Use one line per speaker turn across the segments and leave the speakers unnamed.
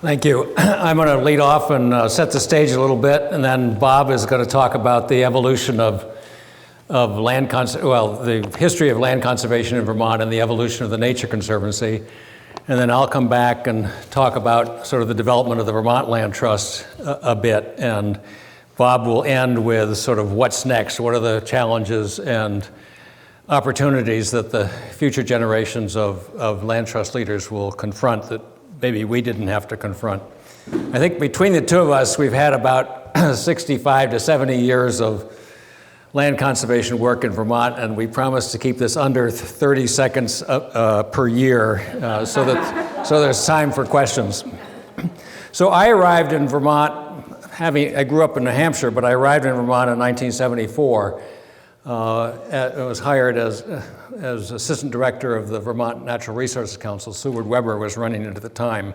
Thank you. I'm going to lead off and set the stage a little bit, and then Bob is going to talk about the evolution of the history of land conservation in Vermont and the evolution of the Nature Conservancy. And then I'll come back and talk about sort of the development of the Vermont Land Trust a bit. And Bob will end with sort of what's next, what are the challenges and opportunities that the future generations of land trust leaders will confront that maybe we didn't have to confront. I think between the two of us, we've had about 65 to 70 years of land conservation work in Vermont, and we promise to keep this under 30 seconds per year so there's time for questions. So I arrived in Vermont, I grew up in New Hampshire, but I arrived in Vermont in 1974. I was hired as assistant director of the Vermont Natural Resources Council. Seward Weber was running it at the time.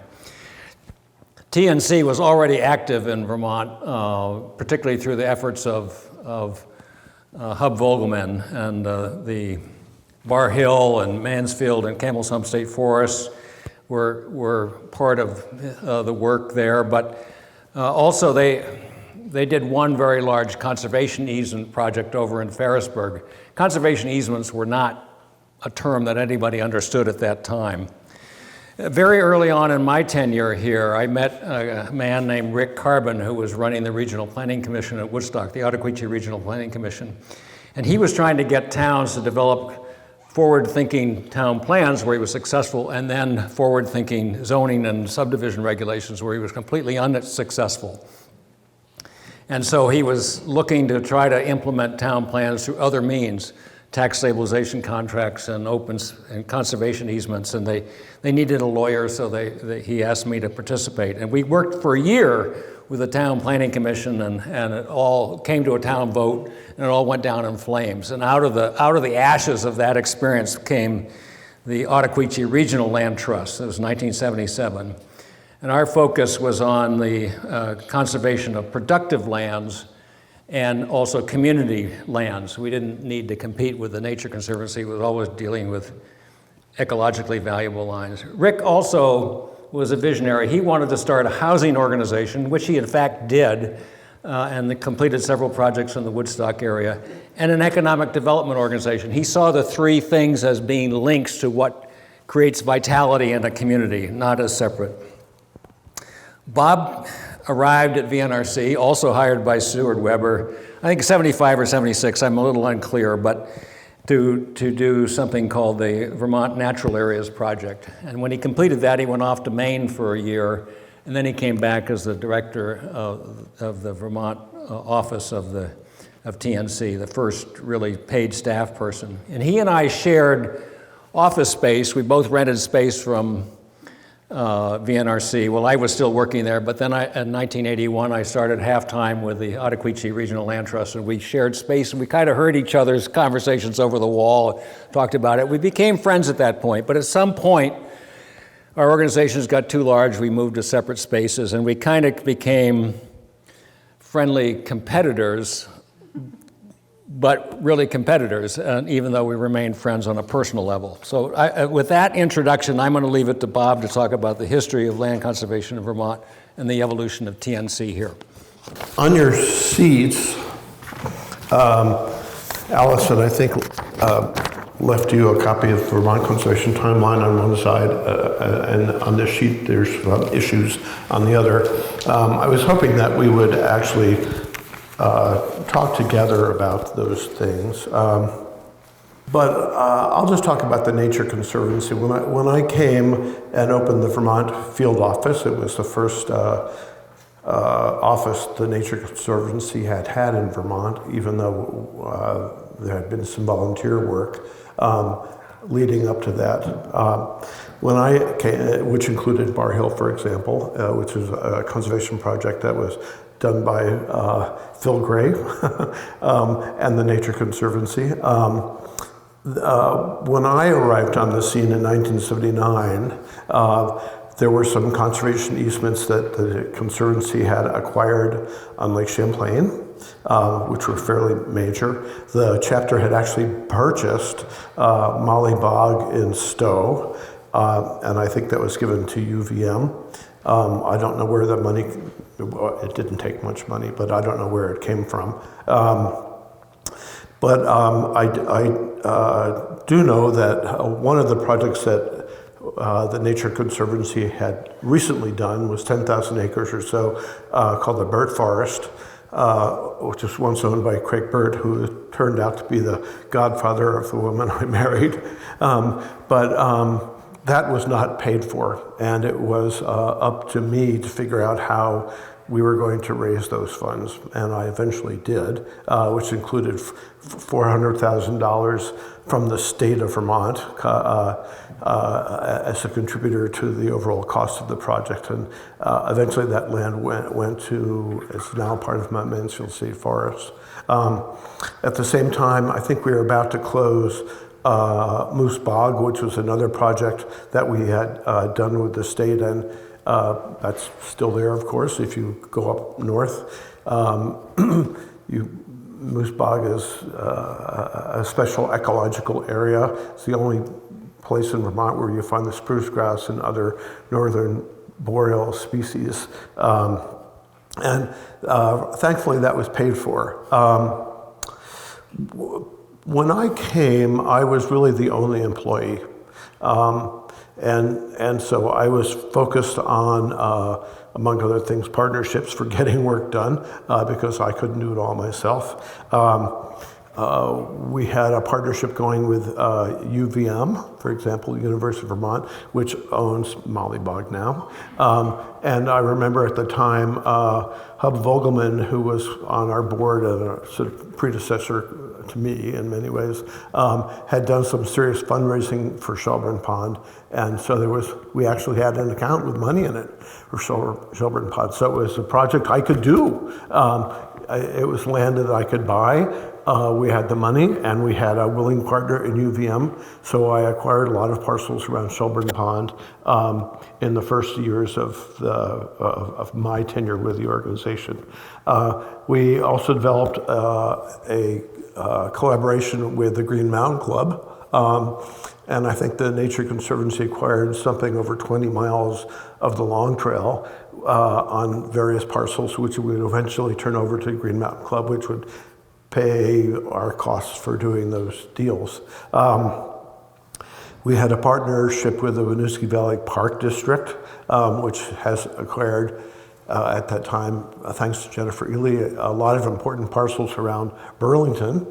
TNC was already active in Vermont, particularly through the efforts of Hub Vogelman and the Bar Hill and Mansfield and Campbell's Hump State Forests were part of the work there, but also they did one very large conservation easement project over in Ferrisburg. Conservation easements were not a term that anybody understood at that time. Very early on in my tenure here, I met a man named Rick Carbon who was running the Regional Planning Commission at Woodstock, the Ottauquechee Regional Planning Commission. And he was trying to get towns to develop forward-thinking town plans where he was successful, and then forward-thinking zoning and subdivision regulations where he was completely unsuccessful. And so he was looking to try to implement town plans through other means, tax stabilization contracts and and conservation easements, and they needed a lawyer, so he asked me to participate. And we worked for a year with the Town Planning Commission, and it all came to a town vote, and it all went down in flames. And out of the ashes of that experience came the Ottauquechee Regional Land Trust. It was 1977. And our focus was on the conservation of productive lands and also community lands. We didn't need to compete with the Nature Conservancy. It was always dealing with ecologically valuable lands. Rick also was a visionary. He wanted to start a housing organization, which he in fact did, and completed several projects in the Woodstock area, and an economic development organization. He saw the three things as being links to what creates vitality in a community, not as separate. Bob arrived at VNRC, also hired by Seward Weber, I think 75 or 76, I'm a little unclear, but to do something called the Vermont Natural Areas Project. And when he completed that, he went off to Maine for a year, and then he came back as the director of the Vermont office of TNC, the first really paid staff person. And he and I shared office space. We both rented space from VNRC. Well, I was still working there, but then in 1981, I started half-time with the Ottauquechee Regional Land Trust, and we shared space, and we kind of heard each other's conversations over the wall, talked about it. We became friends at that point, but at some point, our organizations got too large. We moved to separate spaces, and we kind of became friendly competitors, but really competitors, even though we remained friends on a personal level. So with that introduction, I'm going to leave it to Bob to talk about the history of land conservation in Vermont and the evolution of TNC here.
On your seats, Allison, I think, left you a copy of the Vermont Conservation Timeline on one side, and on this sheet there's issues on the other. I was hoping that we would actually talk together about those things. But I'll just talk about the Nature Conservancy. When I came and opened the Vermont field office, it was the first office the Nature Conservancy had in Vermont, even though there had been some volunteer work leading up to that. When I came, which included Bar Hill, for example, which was a conservation project that was done by Phil Gray and the Nature Conservancy. When I arrived on the scene in 1979, there were some conservation easements that the Conservancy had acquired on Lake Champlain, which were fairly major. The chapter had actually purchased Molly Bog in Stowe, and I think that was given to UVM. I don't know where the money, it didn't take much money, but I don't know where it came from. But I do know that one of the projects that the Nature Conservancy had recently done was 10,000 acres or so, called the Burt Forest, which was once owned by Craig Burt, who turned out to be the godfather of the woman I married. But that was not paid for, and it was up to me to figure out how we were going to raise those funds, and I eventually did, which included $400,000 from the state of Vermont as a contributor to the overall cost of the project. And eventually that land went to, it's now part of Mount Mansfield State Forest. At the same time, I think we were about to close Moose Bog, which was another project that we had done with the state, and that's still there, of course, if you go up north. Moose Bog is a special ecological area. It's the only place in Vermont where you find the spruce grouse and other northern boreal species. And thankfully that was paid for. When I came, I was really the only employee. And so I was focused on, among other things, partnerships for getting work done, because I couldn't do it all myself. We had a partnership going with UVM, for example, University of Vermont, which owns Molly Bog now. And I remember at the time, Hub Vogelman, who was on our board and a sort of predecessor to me in many ways, had done some serious fundraising for Shelburne Pond. And so we actually had an account with money in it for Shelburne Pond. So it was a project I could do. It was land that I could buy. We had the money, and we had a willing partner in UVM. So I acquired a lot of parcels around Shelburne Pond in the first years of my tenure with the organization. We also developed a collaboration with the Green Mountain Club. And I think the Nature Conservancy acquired something over 20 miles of the Long Trail on various parcels, which we would eventually turn over to Green Mountain Club, which would pay our costs for doing those deals. We had a partnership with the Winooski Valley Park District, which has acquired, at that time, thanks to Jennifer Ely, a lot of important parcels around Burlington,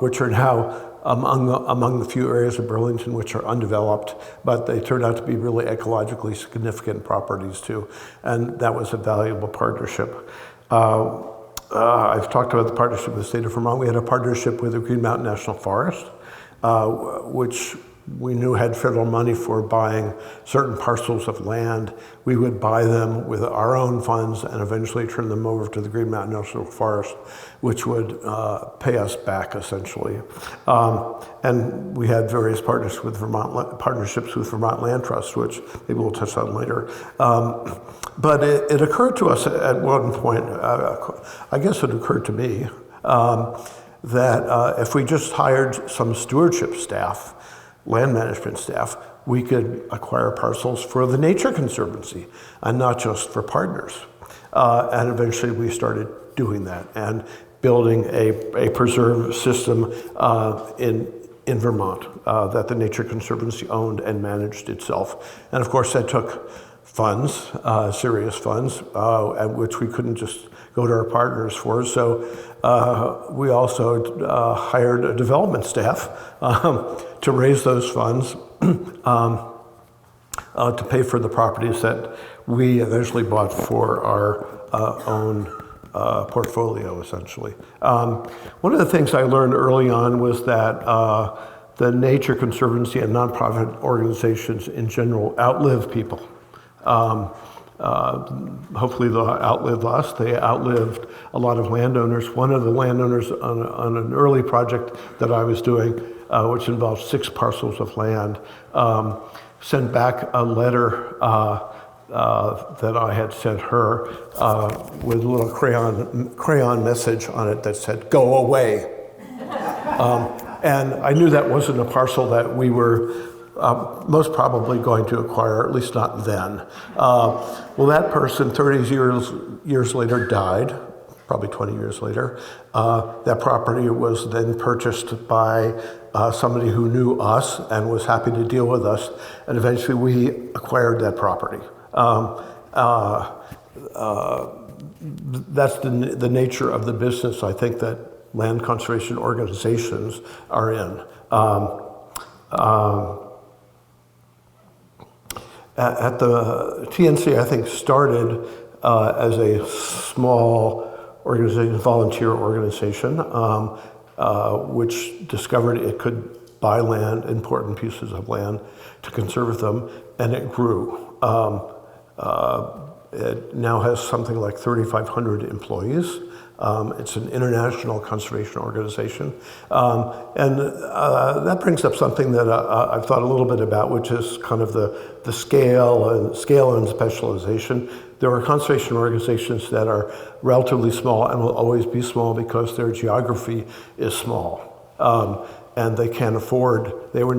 which are now among the few areas of Burlington which are undeveloped, but they turned out to be really ecologically significant properties too, and that was a valuable partnership. I've talked about the partnership with the state of Vermont. We had a partnership with the Green Mountain National Forest, which we knew had federal money for buying certain parcels of land. We would buy them with our own funds and eventually turn them over to the Green Mountain National Forest, which would pay us back essentially. And we had various partnerships with Vermont Land Trust, which maybe we'll touch on later. But it occurred to us at one point, I guess it occurred to me, that if we just hired some stewardship staff, land management staff, we could acquire parcels for the Nature Conservancy and not just for partners. And eventually we started doing that and building a preserve system in Vermont that the Nature Conservancy owned and managed itself. And of course that took funds, serious funds, at which we couldn't just go to our partners for. So we also hired a development staff to raise those funds to pay for the properties that we eventually bought for our own portfolio, essentially. One of the things I learned early on was that the Nature Conservancy and nonprofit organizations in general outlive people. Hopefully they'll outlive us. They outlived a lot of landowners. One of the landowners on an early project that I was doing, which involved 6 parcels of land, sent back a letter that I had sent her with a little crayon message on it that said, "Go away." And I knew that wasn't a parcel that we were most probably going to acquire, at least not then. Well, that person 30 years later died, probably 20 years later. That property was then purchased by somebody who knew us and was happy to deal with us, and eventually we acquired that property. That's the nature of the business, I think, that land conservation organizations are in. At the TNC, I think, started as a small organization, volunteer organization, which discovered it could buy land, important pieces of land, to conserve them, and it grew. It now has something like 3,500 employees. It's an international conservation organization. And that brings up something that I've thought a little bit about, which is kind of the scale and specialization. There are conservation organizations that are relatively small and will always be small because their geography is small. And they can't afford, they will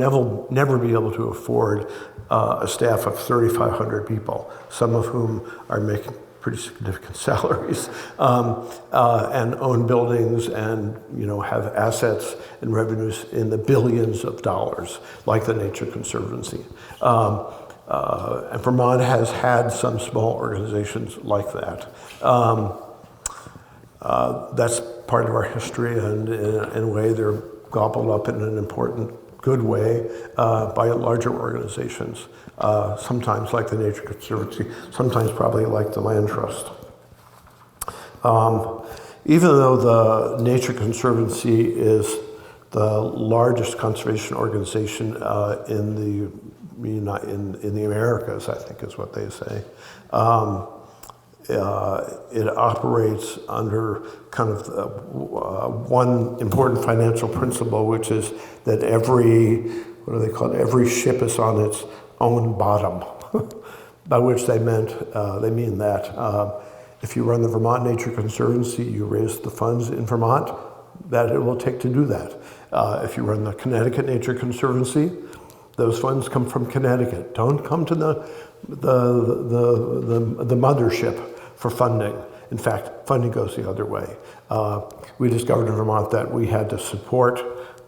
never be able to afford a staff of 3,500 people, some of whom are making pretty significant salaries, and own buildings and have assets and revenues in the billions of dollars, like the Nature Conservancy. And Vermont has had some small organizations like that. That's part of our history, and in a way they're gobbled up in an important, good way by larger organizations, sometimes like the Nature Conservancy, sometimes probably like the Land Trust. Even though the Nature Conservancy is the largest conservation organization in the Americas, I think is what they say, it operates under kind of one important financial principle, which is that every ship is on its own bottom, by which they mean that if you run the Vermont Nature Conservancy, you raise the funds in Vermont that it will take to do that. If you run the Connecticut Nature Conservancy, those funds come from Connecticut. Don't come to the mothership for funding. In fact, funding goes the other way. We discovered in Vermont that we had to support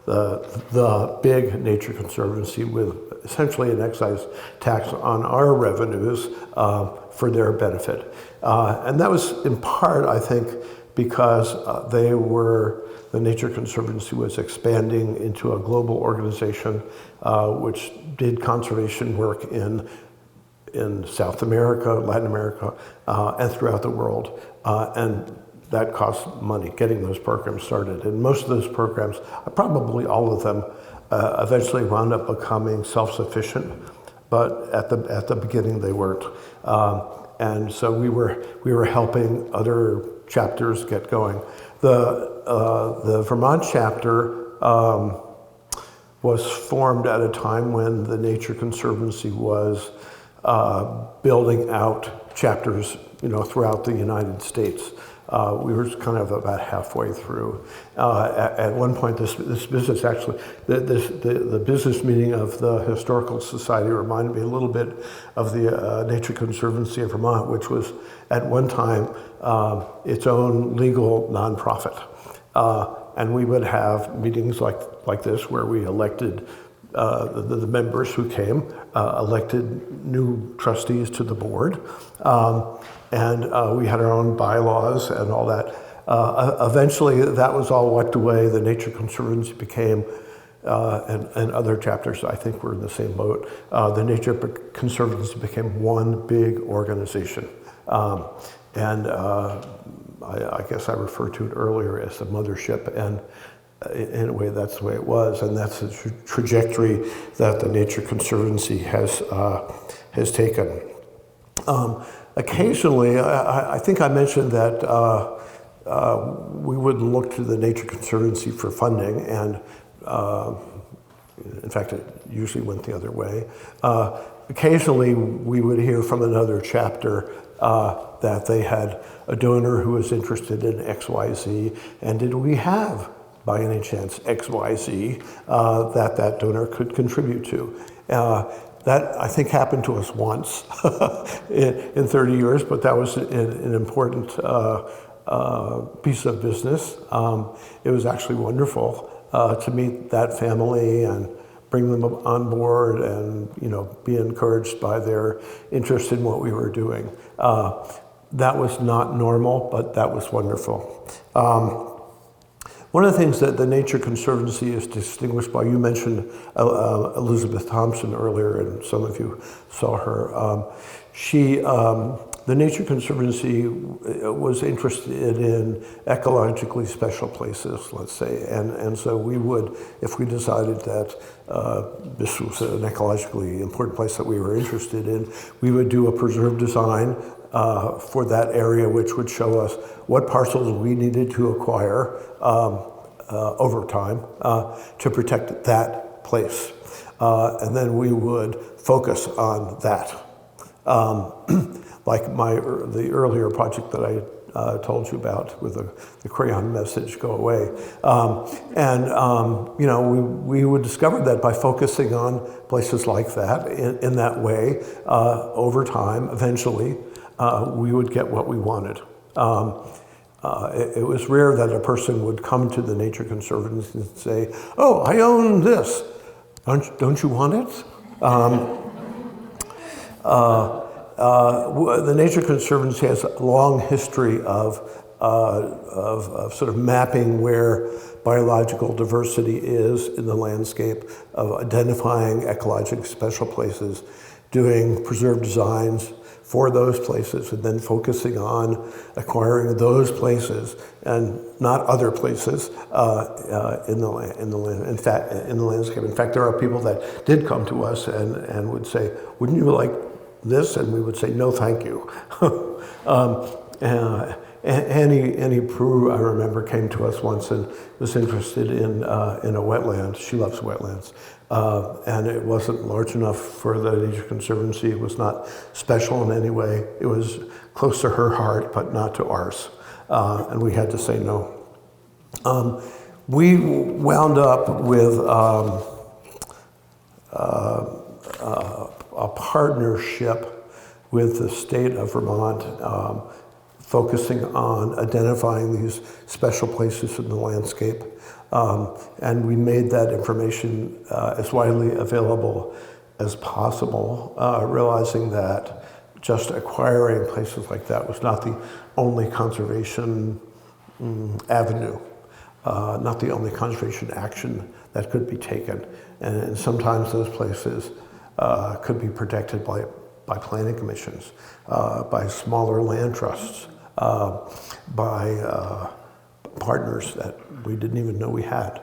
the big Nature Conservancy with essentially an excise tax on our revenues for their benefit. And that was in part, I think, because the Nature Conservancy was expanding into a global organization which did conservation work in South America, Latin America, and throughout the world. And that cost money, getting those programs started. And most of those programs, probably all of them, eventually wound up becoming self-sufficient, but at the beginning they weren't. And so we were helping other chapters get going. The Vermont chapter was formed at a time when the Nature Conservancy was building out chapters, throughout the United States. We were kind of about halfway through. At one point, this business actually, the business meeting of the Historical Society reminded me a little bit of the Nature Conservancy of Vermont, which was at one time its own legal nonprofit. And we would have meetings like this where we elected the members who came, elected new trustees to the board, and we had our own bylaws and all that. Eventually, that was all wiped away. The Nature Conservancy became, and other chapters I think were in the same boat, the Nature Conservancy became one big organization. And I guess I referred to it earlier as the mothership, and in a way that's the way it was, and that's the trajectory that the Nature Conservancy has taken. Occasionally, I think I mentioned that we would look to the Nature Conservancy for funding, and in fact, it usually went the other way. Occasionally, we would hear from another chapter that they had a donor who was interested in XYZ, and did we have, by any chance, XYZ that donor could contribute to? That, I think, happened to us once in 30 years, but that was an important piece of business. It was actually wonderful to meet that family and bring them on board and, be encouraged by their interest in what we were doing. That was not normal, but that was wonderful. One of the things that the Nature Conservancy is distinguished by, you mentioned Elizabeth Thompson earlier, and some of you saw her. The Nature Conservancy was interested in ecologically special places, let's say, and so we would, if we decided that this was an ecologically important place that we were interested in, we would do a preserve design for that area, which would show us what parcels we needed to acquire over time to protect that place. And then we would focus on that. Like the earlier project that I told you about with the crayon message, go away. We would discover that by focusing on places like that in that way, over time, eventually, we would get what we wanted. It was rare that a person would come to the Nature Conservancy and say, "Oh, I own this. Don't you want it?" The Nature Conservancy has a long history of sort of mapping where biological diversity is in the landscape, of identifying ecologic special places, doing preserve designs for those places, and then focusing on acquiring those places and not other places in the landscape. In fact, there are people that did come to us and would say, "Wouldn't you like this?" And we would say, "No, thank you." Annie Prue, I remember, came to us once and was interested in a wetland. She loves wetlands. And it wasn't large enough for the Nature Conservancy. It was not special in any way. It was close to her heart, but not to ours. And we had to say no. We wound up with a partnership with the state of Vermont, focusing on identifying these special places in the landscape. And we made that information as widely available as possible, realizing that just acquiring places like that was not the only conservation avenue, not the only conservation action that could be taken. And sometimes those places could be protected by planning commissions, by smaller land trusts, by partners that we didn't even know we had.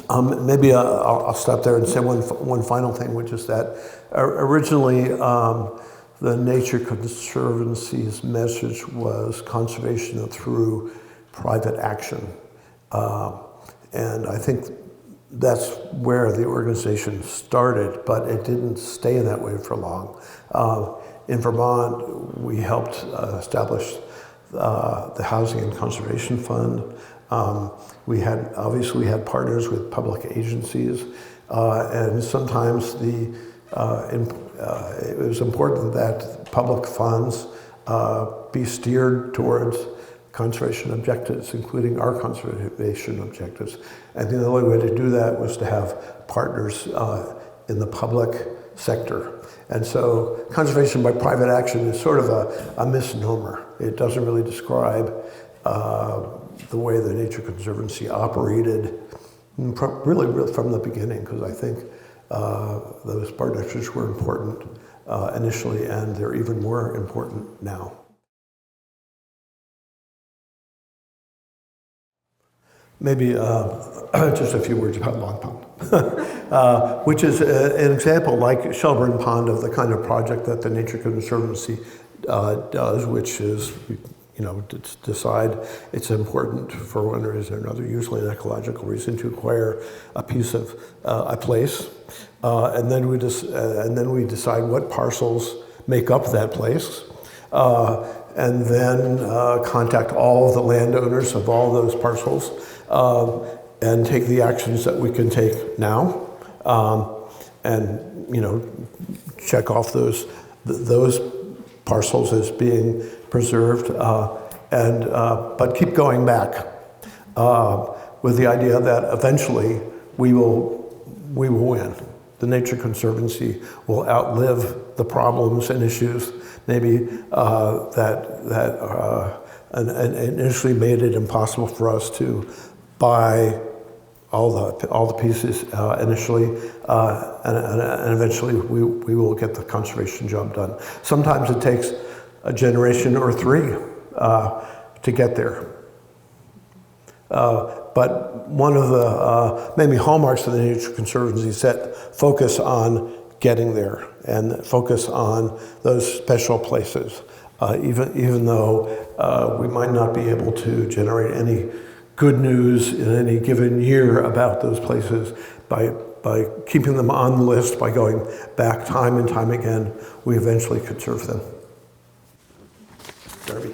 Maybe I'll stop there and say one final thing, which is that originally the Nature Conservancy's message was conservation through private action. And I think that's where the organization started, but it didn't stay in that way for long. In Vermont, we helped establish the Housing and Conservation Fund. We had partners with public agencies, and sometimes it was important that public funds be steered towards conservation objectives, including our conservation objectives. And the only way to do that was to have partners in the public sector. And so conservation by private action is sort of a misnomer. It doesn't really describe the way the Nature Conservancy operated really from the beginning, because I think those partnerships were important initially, and they're even more important now. Maybe just a few words about Long Pond, which is an example, like Shelburne Pond, of the kind of project that the Nature Conservancy does, which is, decide it's important for one reason or another, usually an ecological reason, to acquire a piece of a place, and then we decide what parcels make up that place. And then contact all of the landowners of all those parcels and take the actions that we can take now and check off those parcels as being preserved, but keep going back with the idea that eventually we will win. The Nature Conservancy will outlive the problems and issues maybe that initially made it impossible for us to buy all the pieces initially, and eventually we will get the conservation job done. Sometimes it takes a generation or three to get there. But one of the maybe hallmarks of the Nature Conservancy is that focus on getting there and focus on those special places, even though we might not be able to generate any good news in any given year about those places. By keeping them on the list, by going back time and time again, we eventually conserve them. Darby.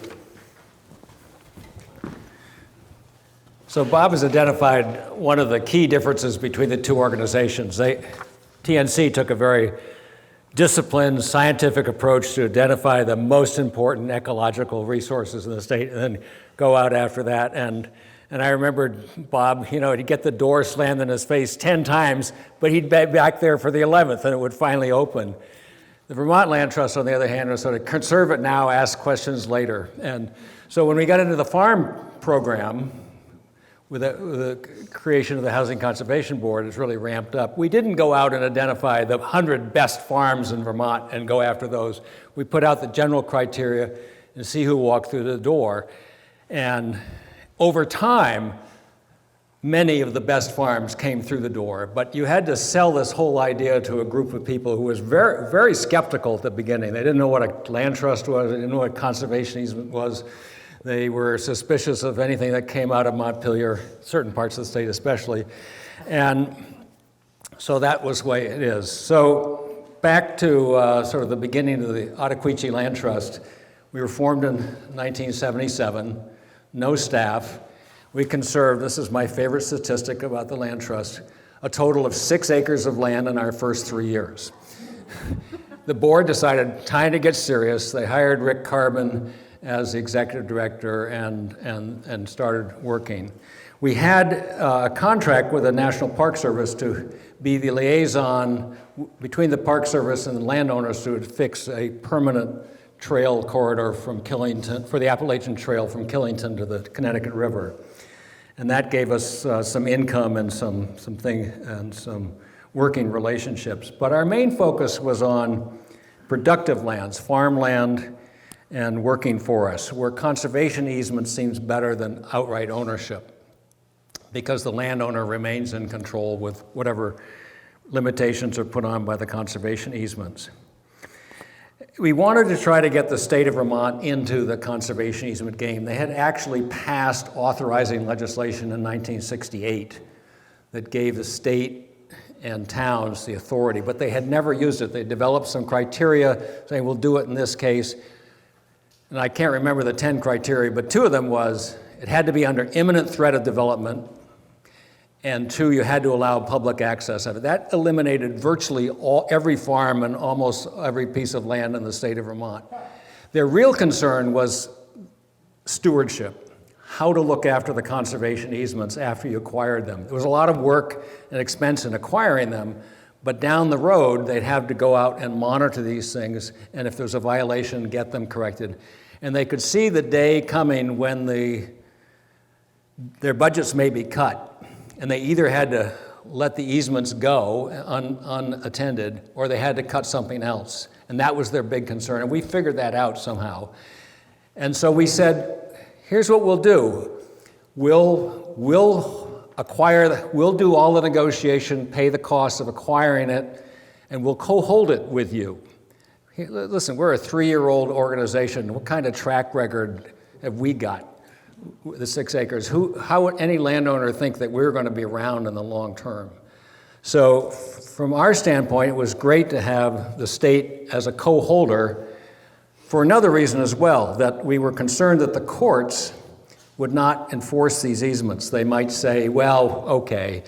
So Bob has identified one of the key differences between the two organizations. TNC took a very disciplined, scientific approach to identify the most important ecological resources in the state and then go out after that. And I remembered Bob, he'd get the door slammed in his face 10 times, but he'd be back there for the 11th and it would finally open. The Vermont Land Trust, on the other hand, was sort of conserve it now, ask questions later. And so when we got into the farm program, with the creation of the Housing Conservation Board, it's really ramped up. We didn't go out and identify the 100 best farms in Vermont and go after those. We put out the general criteria and see who walked through the door. And over time, many of the best farms came through the door, but you had to sell this whole idea to a group of people who was very, very skeptical at the beginning. They didn't know what a land trust was, they didn't know what conservation easement was. They were suspicious of anything that came out of Montpelier, certain parts of the state especially. And so that was the way it is. So back to sort of the beginning of the Ottaquechee Land Trust. We were formed in 1977, no staff. We conserved, this is my favorite statistic about the land trust, a total of 6 acres of land in our first 3 years. The board decided time to get serious. They hired Rick Carbon as the executive director and started working. We had a contract with the National Park Service to be the liaison between the Park Service and the landowners to fix a permanent trail corridor from Killington, for the Appalachian Trail from Killington to the Connecticut River. And that gave us some income and some working relationships. But our main focus was on productive lands, farmland, and working for us, where conservation easement seems better than outright ownership, because the landowner remains in control with whatever limitations are put on by the conservation easements. We wanted to try to get the state of Vermont into the conservation easement game. They had actually passed authorizing legislation in 1968 that gave the state and towns the authority, but they had never used it. They developed some criteria saying, we'll do it in this case. And I can't remember the 10 criteria, but 2 of them was it had to be under imminent threat of development, and 2, you had to allow public access of it. That eliminated virtually every farm and almost every piece of land in the state of Vermont. Their real concern was stewardship, how to look after the conservation easements after you acquired them. There was a lot of work and expense in acquiring them, but down the road, they'd have to go out and monitor these things, and if there's a violation, get them corrected. And they could see the day coming when their budgets may be cut, and they either had to let the easements go unattended, or they had to cut something else. And that was their big concern, and we figured that out somehow. And so we said, here's what we'll do. We'll do all the negotiation, pay the cost of acquiring it, and we'll co-hold it with you. Listen, we're a 3-year-old organization. What kind of track record have we got? The 6 acres. How would any landowner think that we're going to be around in the long term? So from our standpoint, it was great to have the state as a co-holder for another reason as well, that we were concerned that the courts would not enforce these easements. They might say, well, okay,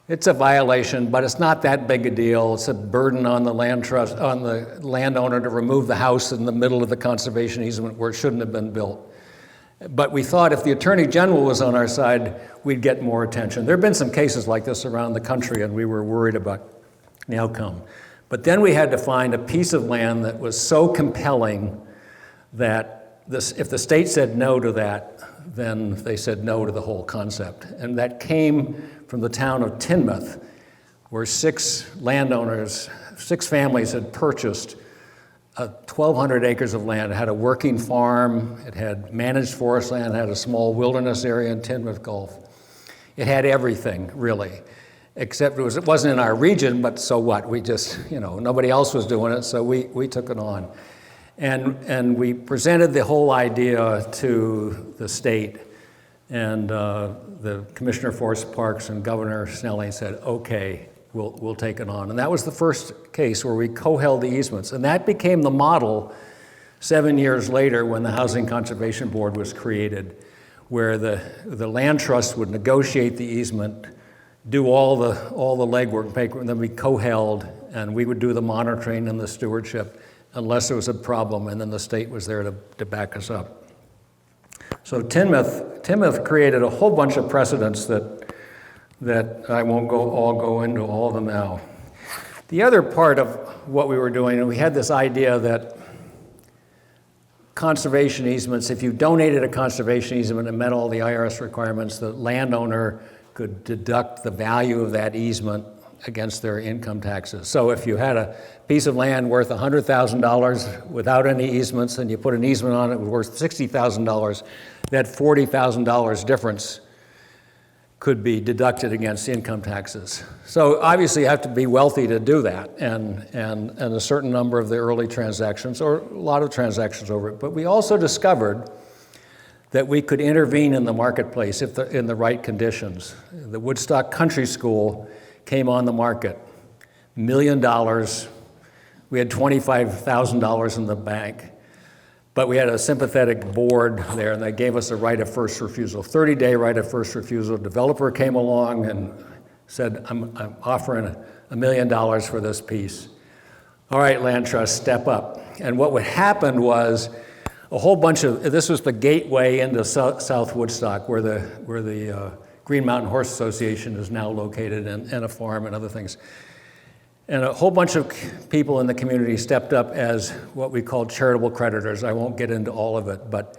It's a violation, but it's not that big a deal. It's a burden on the land trust, on the landowner to remove the house in the middle of the conservation easement where it shouldn't have been built. But we thought if the Attorney General was on our side, we'd get more attention. There have been some cases like this around the country, and we were worried about the outcome. But then we had to find a piece of land that was so compelling that if the state said no to that, then they said no to the whole concept. And that came from the town of Tinmouth, where 6 landowners, 6 families had purchased 1,200 acres of land. It had a working farm, it had managed forest land, it had a small wilderness area in Tinmouth Gulf. It had everything, really, except it wasn't in our region, but so what? We just, nobody else was doing it, so we took it on. And we presented the whole idea to the state, and the Commissioner of Forest Parks and Governor Snelling said, okay, we'll take it on. And that was the first case where we co-held the easements. And that became the model 7 years later when the Housing Conservation Board was created, where the land trust would negotiate the easement, do all the legwork, and then we co-held, and we would do the monitoring and the stewardship unless there was a problem, and then the state was there to back us up. So Tinmouth created a whole bunch of precedents that I won't go into all of them now. The other part of what we were doing, and we had this idea that conservation easements, if you donated a conservation easement and met all the IRS requirements, the landowner could deduct the value of that easement against their income taxes. So if you had a piece of land worth $100,000 without any easements and you put an easement on it worth $60,000, that $40,000 difference could be deducted against income taxes. So obviously you have to be wealthy to do that, and a certain number of the early transactions, or a lot of transactions over it. But we also discovered that we could intervene in the marketplace in the right conditions. The Woodstock Country School came on the market, $1 million. We had $25,000 in the bank, but we had a sympathetic board there, and they gave us a right of first refusal, 30-day right of first refusal. Developer came along and said, I'm offering $1 million for this piece. All right, Land Trust, step up. And what would happen was a whole bunch of, this was the gateway into South Woodstock, where the Green Mountain Horse Association is now located, and a farm and other things. And a whole bunch of people in the community stepped up as what we called charitable creditors. I won't get into all of it, but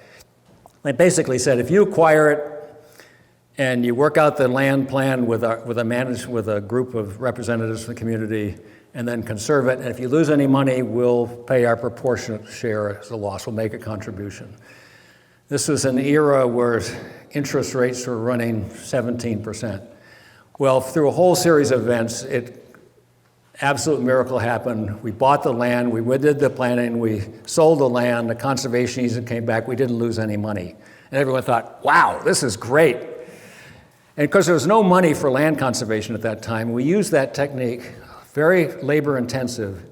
they basically said, if you acquire it and you work out the land plan with a group of representatives from the community, and then conserve it, and if you lose any money, we'll pay our proportionate share as a loss. We'll make a contribution. This was an era where interest rates were running 17%. Well, through a whole series of events, absolute miracle happened. We bought the land, we did the planning, we sold the land, the conservation easement came back, we didn't lose any money. And everyone thought, wow, this is great. And because there was no money for land conservation at that time, we used that technique, very labor intensive.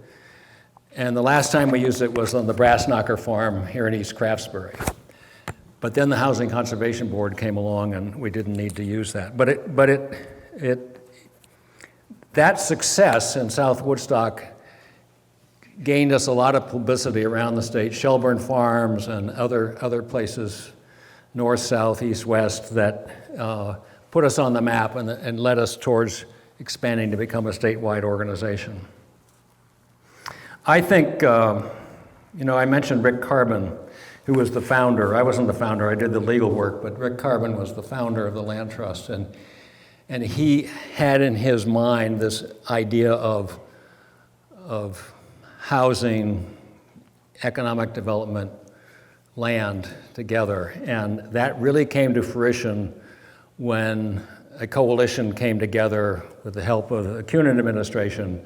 And the last time we used it was on the Brass Knocker farm here in East Craftsbury. But then the Housing Conservation Board came along and we didn't need to use that. That success in South Woodstock gained us a lot of publicity around the state, Shelburne Farms and other places, north, south, east, west, that put us on the map and led us towards expanding to become a statewide organization. I think, I mentioned Rick Carbon, who was the founder. I wasn't the founder, I did the legal work, but Rick Carbon was the founder of the Land Trust. And he had in his mind this idea of housing, economic development, land together. And that really came to fruition when a coalition came together with the help of the CUNA administration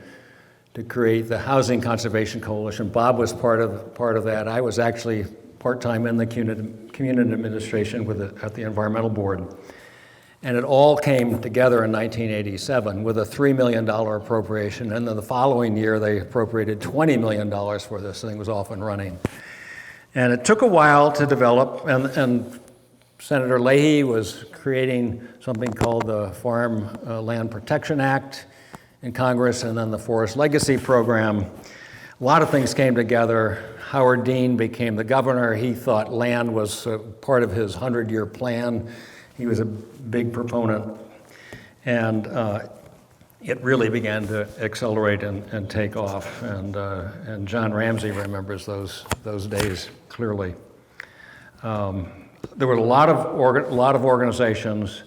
to create the Housing Conservation Coalition. Bob was part of that. I was actually part-time in the CUNA administration at the Environmental Board. And it all came together in 1987 with a $3 million appropriation. And then the following year, they appropriated $20 million for this thing. It was off and running. And it took a while to develop, and Senator Leahy was creating something called the Farm Land Protection Act in Congress, and then the Forest Legacy Program. A lot of things came together. Howard Dean became the governor. He thought land was part of his 100-year plan. He was a big proponent. And it really began to accelerate and take off. And John Ramsey remembers those days clearly. There were a lot of organizations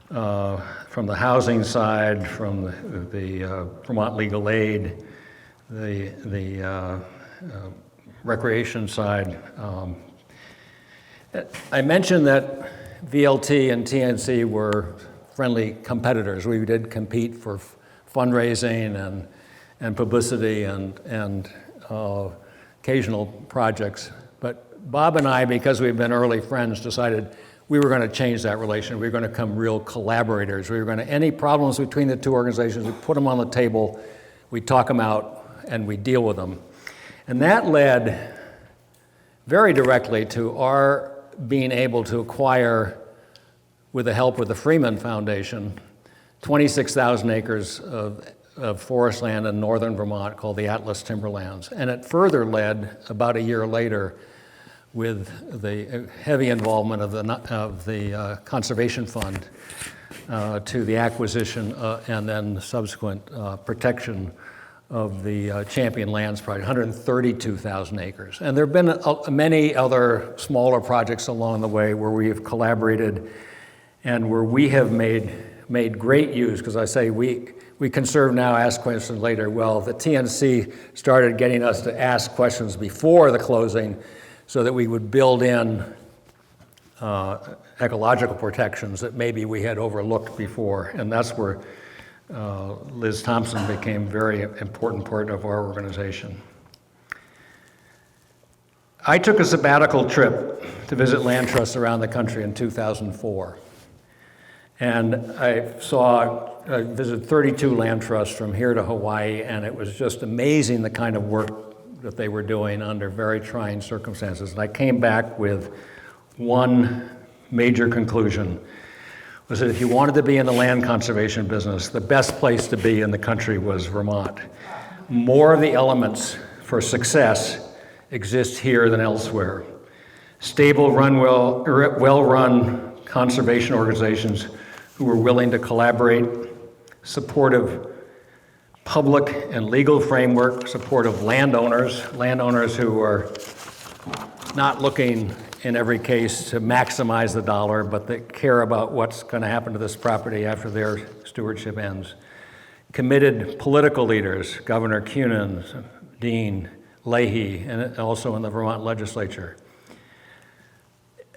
from the housing side, from the Vermont Legal Aid, the recreation side. I mentioned that VLT and TNC were friendly competitors. We did compete for fundraising and publicity and occasional projects. But Bob and I, because we've been early friends, decided we were going to change that relation. We were going to become real collaborators. We were going to, any problems between the two organizations, we put them on the table, we talk them out, and we deal with them. And that led very directly to our being able to acquire, with the help of the Freeman Foundation, 26,000 acres of forest land in northern Vermont called the Atlas Timberlands. And it further led, about a year later, with the heavy involvement of the Conservation Fund to the acquisition and then subsequent protection of the Champion Lands Project, 132,000 acres. And there have been many other smaller projects along the way where we have collaborated and where we have made great use, because I say we conserve now, ask questions later. Well, the TNC started getting us to ask questions before the closing so that we would build in ecological protections that maybe we had overlooked before. And that's where Liz Thompson became a very important part of our organization. I took a sabbatical trip to visit land trusts around the country in 2004. And I visited 32 land trusts from here to Hawaii, and it was just amazing the kind of work that they were doing under very trying circumstances. And I came back with one major conclusion, was that if you wanted to be in the land conservation business, the best place to be in the country was Vermont. More of the elements for success exist here than elsewhere. Stable, well-run conservation organizations who were willing to collaborate, supportive public and legal framework, supportive landowners who are not looking in every case to maximize the dollar, but that care about what's going to happen to this property after their stewardship ends. Committed political leaders, Governor Cunin, Dean, Leahy, and also in the Vermont legislature.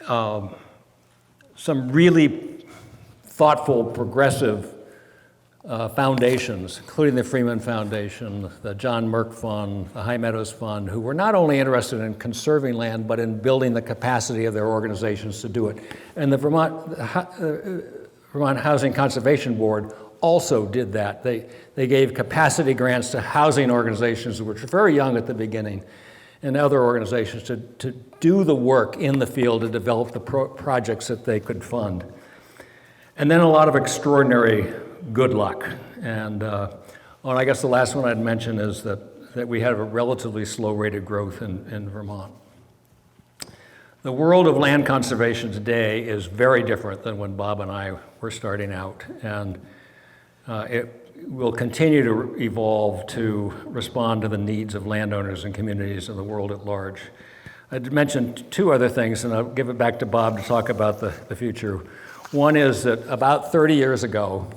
Some really thoughtful, progressive foundations, including the Freeman Foundation, the John Merck Fund, the High Meadows Fund, who were not only interested in conserving land, but in building the capacity of their organizations to do it. And the Vermont Housing Conservation Board also did that. They gave capacity grants to housing organizations, which were very young at the beginning, and other organizations to do the work in the field to develop the projects that they could fund. And then a lot of extraordinary good luck. And I guess the last one I'd mention is that we have a relatively slow rate of growth in Vermont. The world of land conservation today is very different than when Bob and I were starting out. And it will continue to evolve to respond to the needs of landowners and communities in the world at large. I'd mention two other things, and I'll give it back to Bob to talk about the future. One is that about 30 years ago,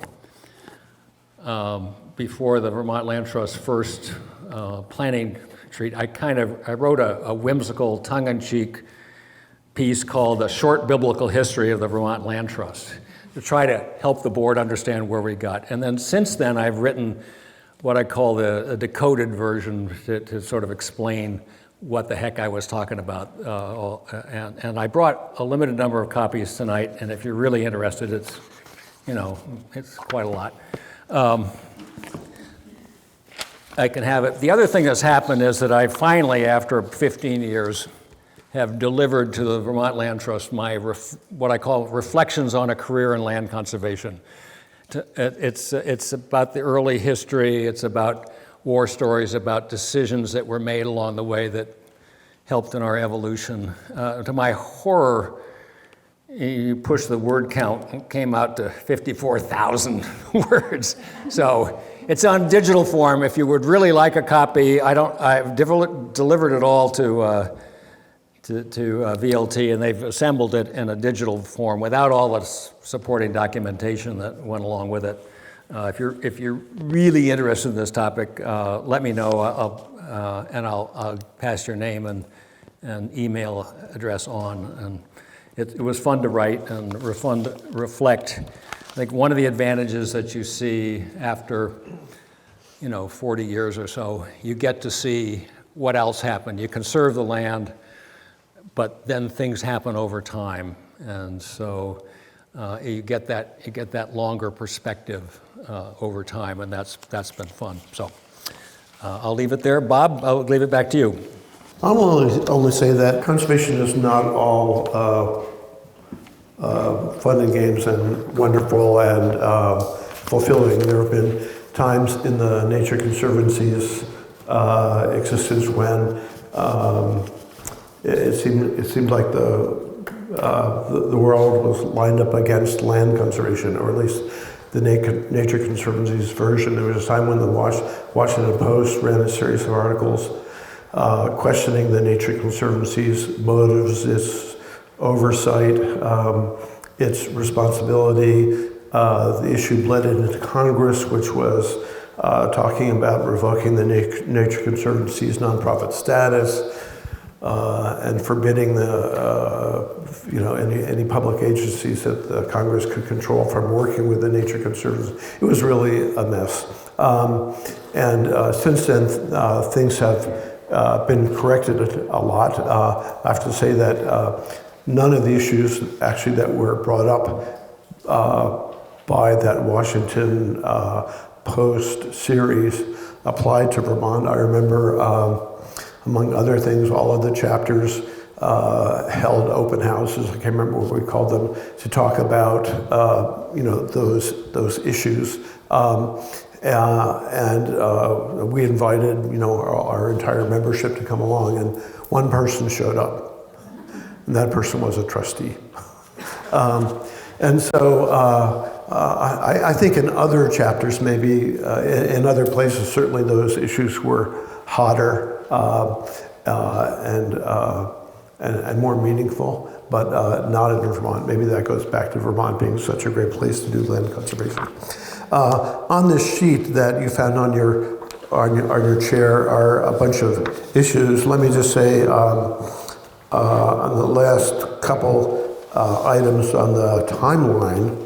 before the Vermont Land Trust first planning retreat, I wrote a whimsical, tongue-in-cheek piece called A Short Biblical History of the Vermont Land Trust, to try to help the board understand where we got. And then since then, I've written what I call the decoded version to sort of explain what the heck I was talking about. And I brought a limited number of copies tonight, and if you're really interested, it's quite a lot. I can have it. The other thing that's happened is that I finally, after 15 years, have delivered to the Vermont Land Trust my what I call reflections on a career in land conservation. It's about the early history, it's about war stories, about decisions that were made along the way that helped in our evolution. To my horror, you push the word count, it came out to 54,000 words. So it's on digital form. If you would really like a copy, I've delivered it all to VLT, and they've assembled it in a digital form without all the supporting documentation that went along with it. If you're really interested in this topic, let me know, I'll pass your name and email address on. And it was fun to write and fun to reflect. I think one of the advantages that you see after 40 years or so, you get to see what else happened. You conserve the land, but then things happen over time, and so you get that longer perspective over time, and that's been fun. So I'll leave it there. Bob, I'll leave it back to you.
I'll only say that conservation is not all fun and games and wonderful and fulfilling. There have been times in the Nature Conservancy's existence when it seemed like the world was lined up against land conservation, or at least the Nature Conservancy's version. There was a time when the Washington Post ran a series of articles questioning the Nature Conservancy's motives, its oversight, its responsibility. The issue bled into Congress, which was talking about revoking the Nature Conservancy's nonprofit status and forbidding any public agencies that the Congress could control from working with the Nature Conservancy. It was really a mess. And since then, things have been corrected a lot. I have to say that none of the issues actually that were brought up by that Washington Post series applied to Vermont. I remember, among other things, all of the chapters held open houses. I can't remember what we called them, to talk about those issues. And we invited our entire membership to come along, and one person showed up, and that person was a trustee. And so I think in other chapters, maybe in other places, certainly those issues were hotter and more meaningful, but not in Vermont. Maybe that goes back to Vermont being such a great place to do land conservation. On this sheet that you found on your chair are a bunch of issues. Let me just say, on the last couple items on the timeline,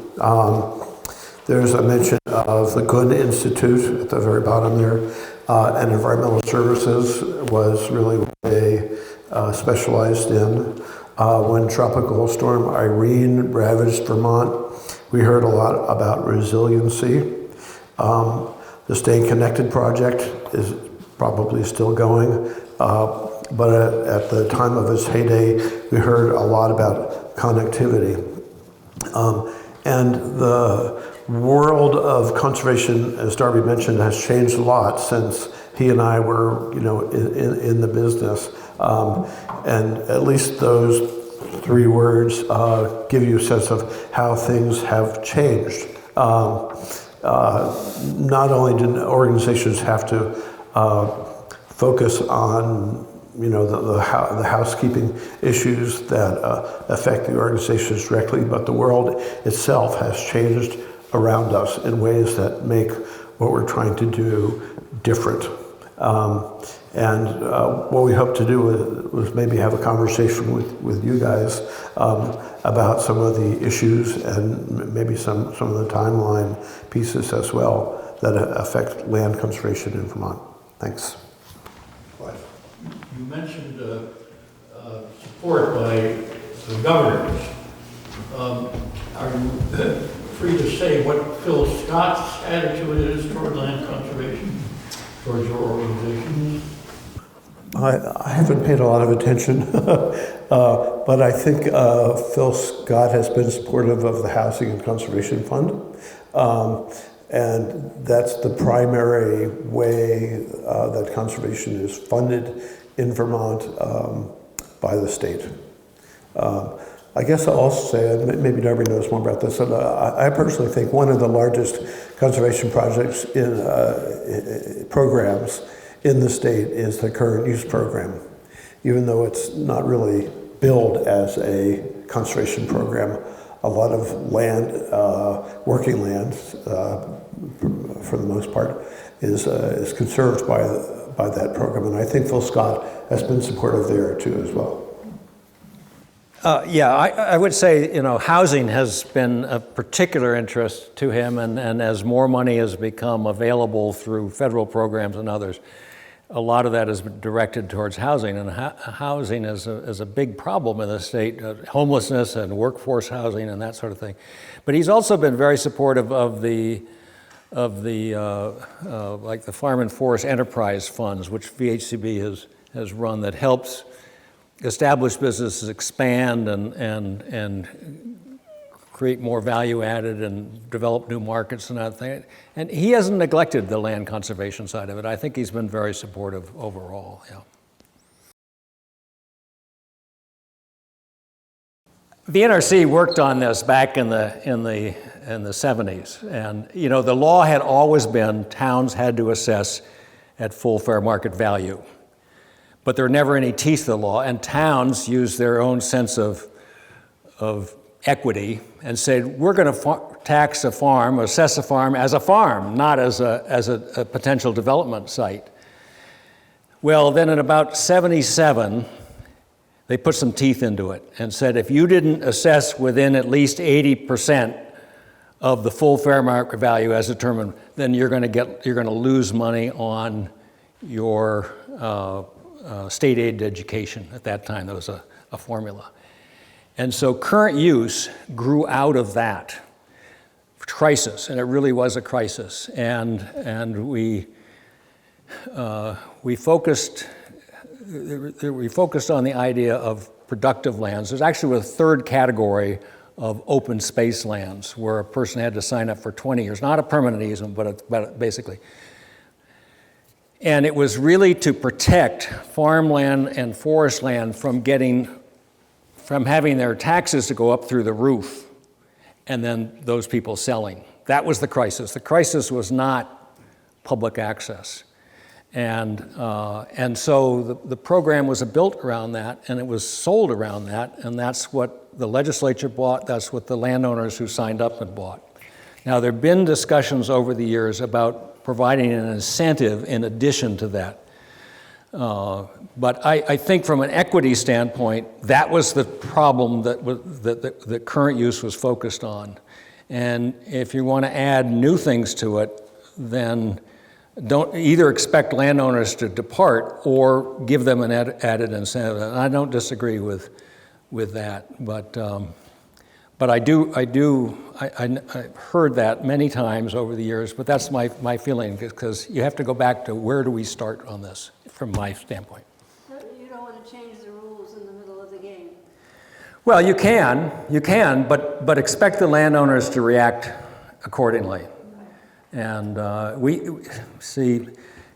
there's a mention of the Good Institute at the very bottom there, and environmental services was really what they specialized in. When Tropical Storm Irene ravaged Vermont, we heard a lot about resiliency. The Staying Connected project is probably still going, but at the time of its heyday, we heard a lot about connectivity. And the world of conservation, as Darby mentioned, has changed a lot since he and I were, in the business. And at least those three words give you a sense of how things have changed. Not only did organizations have to focus on the housekeeping issues that affect the organizations directly, but the world itself has changed around us in ways that make what we're trying to do different. And what we hope to do was maybe have a conversation with you guys about some of the issues and maybe some of the timeline pieces as well that affect land conservation in Vermont. Thanks.
You mentioned support by the governors. Are you free to say what Phil Scott's attitude is toward land conservation, towards your organization?
I haven't paid a lot of attention, but I think Phil Scott has been supportive of the Housing and Conservation Fund. And that's the primary way that conservation is funded in Vermont by the state. I guess I'll also say, and maybe Darby knows more about this, and I personally think one of the largest conservation projects in programs in the state is the current use program. Even though it's not really billed as a conservation program, a lot of land, working land, for the most part, is conserved by that program. And I think Phil Scott has been supportive there too as well.
Yeah, I would say, housing has been a particular interest to him, and as more money has become available through federal programs and others, a lot of that is directed towards housing, and housing is a big problem in the state, homelessness and workforce housing and that sort of thing. But he's also been very supportive of the like the Farm and Forest Enterprise Funds, which VHCB has run, that helps established businesses expand and create more value added and develop new markets and that thing. And he hasn't neglected the land conservation side of it. I think he's been very supportive overall. Yeah. The NRC worked on this back in the 70s, and the law had always been towns had to assess at full fair market value. But there were never any teeth to the law, and towns used their own sense of equity and said, we're going to tax a farm, assess a farm as a farm, not as a potential development site. Well, then in about 77, they put some teeth into it and said, if you didn't assess within at least 80% of the full fair market value as determined, then you're going to lose money on your state aid education. At that time, there was a formula. And so current use grew out of that crisis, and it really was a crisis. And we focused on the idea of productive lands. There's actually a third category of open space lands where a person had to sign up for 20 years, not a permanent easement, but basically. And it was really to protect farmland and forest land from having their taxes to go up through the roof and then those people selling. That was the crisis. The crisis was not public access. And so the program was built around that, and it was sold around that, and that's what the legislature bought, that's what the landowners who signed up had bought. Now, there have been discussions over the years about providing an incentive in addition to that. But I think from an equity standpoint, that was the problem that current use was focused on. And if you want to add new things to it, then don't either expect landowners to depart or give them an added incentive. And I don't disagree with that, but I've heard that many times over the years, but that's my feeling, because you have to go back to where do we start on this from my standpoint.
You don't want to change the rules in the middle of the game.
Well, you can, but expect the landowners to react accordingly. And we see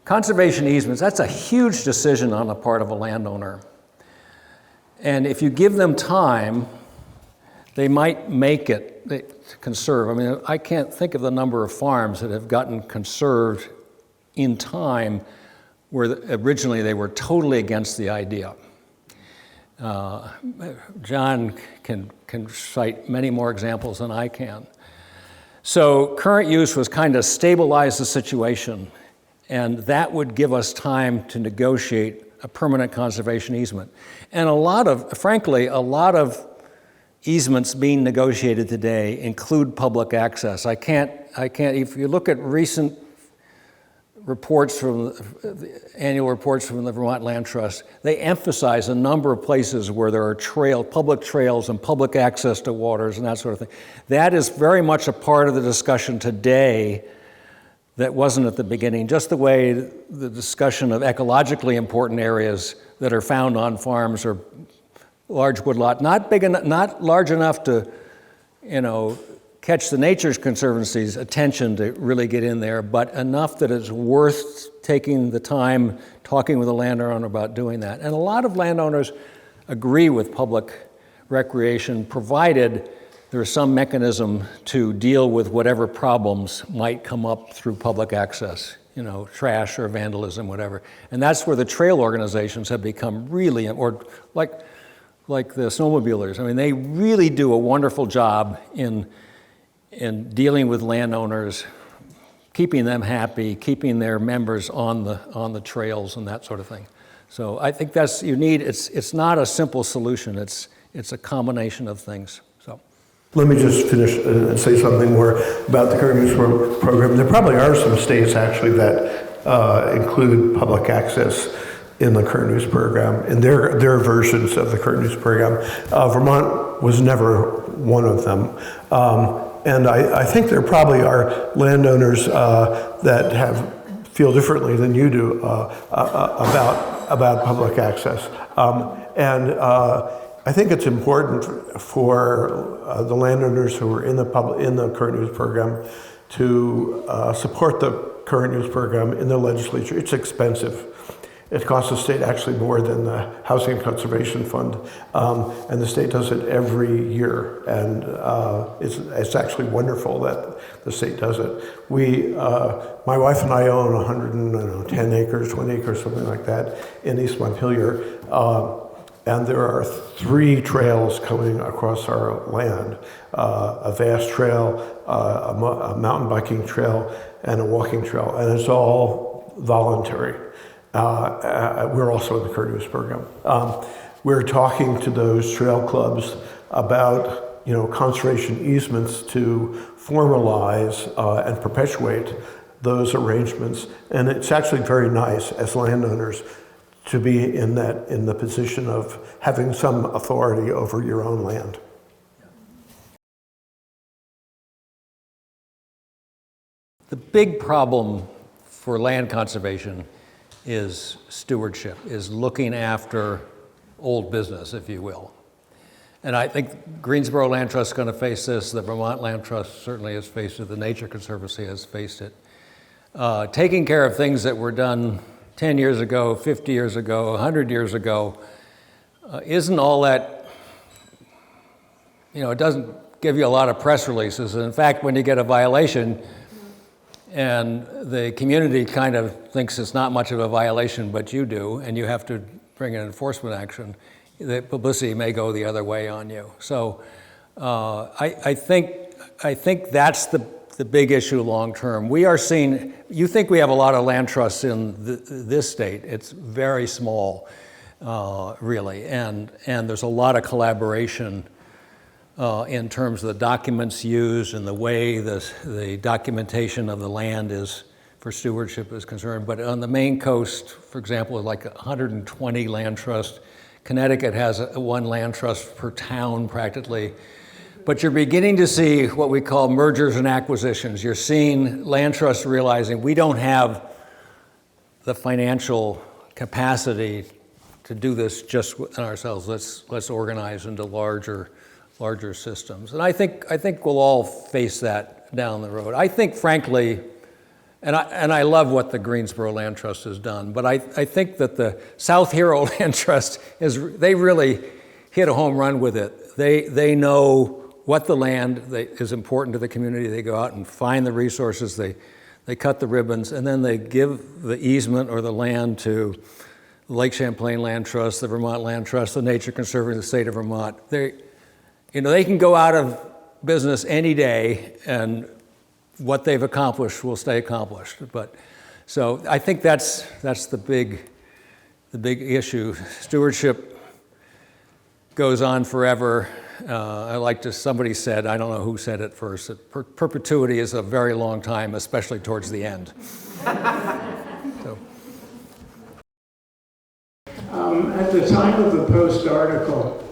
conservation easements, that's a huge decision on the part of a landowner. And if you give them time, they might make it conserve. I mean, I can't think of the number of farms that have gotten conserved in time where originally they were totally against the idea. John can cite many more examples than I can. So current use was kind of stabilize the situation, and that would give us time to negotiate a permanent conservation easement. And frankly, a lot of easements being negotiated today include public access. I can't, if you look at recent reports the annual reports from the Vermont Land Trust, they emphasize a number of places where there are public trails and public access to waters and that sort of thing. That is very much a part of the discussion today that wasn't at the beginning, just the way the discussion of ecologically important areas that are found on farms or large woodlot, not big enough, not large enough to, catch the Nature Conservancy's attention to really get in there, but enough that it's worth taking the time talking with a landowner about doing that. And a lot of landowners agree with public recreation, provided there's some mechanism to deal with whatever problems might come up through public access, trash or vandalism, whatever. And that's where the trail organizations have become really, or like the snowmobilers. I mean, they really do a wonderful job in dealing with landowners, keeping them happy, keeping their members on the trails and that sort of thing. So I think it's not a simple solution. It's a combination of things. So.
Let me just finish and say something more about the current use program. There probably are some states actually that include public access in the current use program, in their versions of the current use program. Vermont was never one of them. And I think there probably are landowners that feel differently than you do about public access. And I think it's important for the landowners who are in the current use program to support the current use program in the legislature. It's expensive. It costs the state actually more than the Housing and Conservation Fund, and the state does it every year, and it's actually wonderful that the state does it. My wife and I own 110 acres, 20 acres, something like that, in East Montpelier, and there are 3 trails coming across our land, a vast trail, a mountain biking trail, and a walking trail, and it's all voluntary. We're also in the current use program. We're talking to those trail clubs about, conservation easements to formalize and perpetuate those arrangements. And it's actually very nice as landowners to be in the position of having some authority over your own land.
The big problem for land conservation is stewardship, is looking after old business, if you will. And I think Greensboro Land Trust is going to face this. The Vermont Land Trust certainly has faced it. The Nature Conservancy has faced it. Taking care of things that were done 10 years ago, 50 years ago, 100 years ago, isn't all that, it doesn't give you a lot of press releases. In fact, when you get a violation, and the community kind of thinks it's not much of a violation, but you do, and you have to bring an enforcement action, the publicity may go the other way on you. So I think that's the big issue long term. We are seeing, you think we have a lot of land trusts in this state. It's very small, really, and there's a lot of collaboration in terms of the documents used and the way the documentation of the land is for stewardship is concerned. But on the Maine coast, for example, like 120 land trusts. Connecticut has one land trust per town practically. But you're beginning to see what we call mergers and acquisitions. You're seeing land trusts realizing we don't have the financial capacity to do this just ourselves. Let's organize into larger systems. And I think we'll all face that down the road. I think, frankly, and I love what the Greensboro Land Trust has done, but I think that the South Hero Land Trust they really hit a home run with it. They know what the land is important to the community. They go out and find the resources. They cut the ribbons, and then they give the easement or the land to the Lake Champlain Land Trust, the Vermont Land Trust, the Nature Conservancy, the state of Vermont. They can go out of business any day, and what they've accomplished will stay accomplished. But so I think that's the big issue. Stewardship goes on forever. Somebody said, I don't know who said it first, that perpetuity is a very long time, especially towards the end. So.
At the time of the Post article,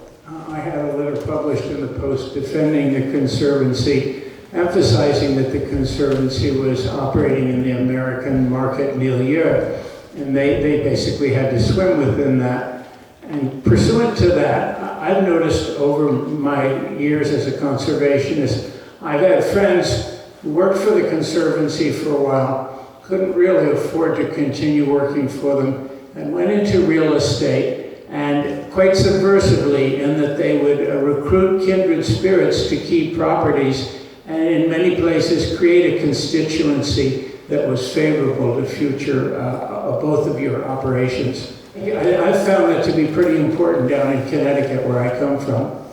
I had a letter published in the Post defending the Conservancy emphasizing that the Conservancy was operating in the American market milieu, and they basically had to swim within that. And pursuant to that, I've noticed over my years as a conservationist, I've had friends who worked for the Conservancy for a while, couldn't really afford to continue working for them, and went into real estate, and quite subversively in that they would recruit kindred spirits to key properties, and in many places create a constituency that was favorable to future of both of your operations. I found that to be pretty important down in Connecticut, where I come from.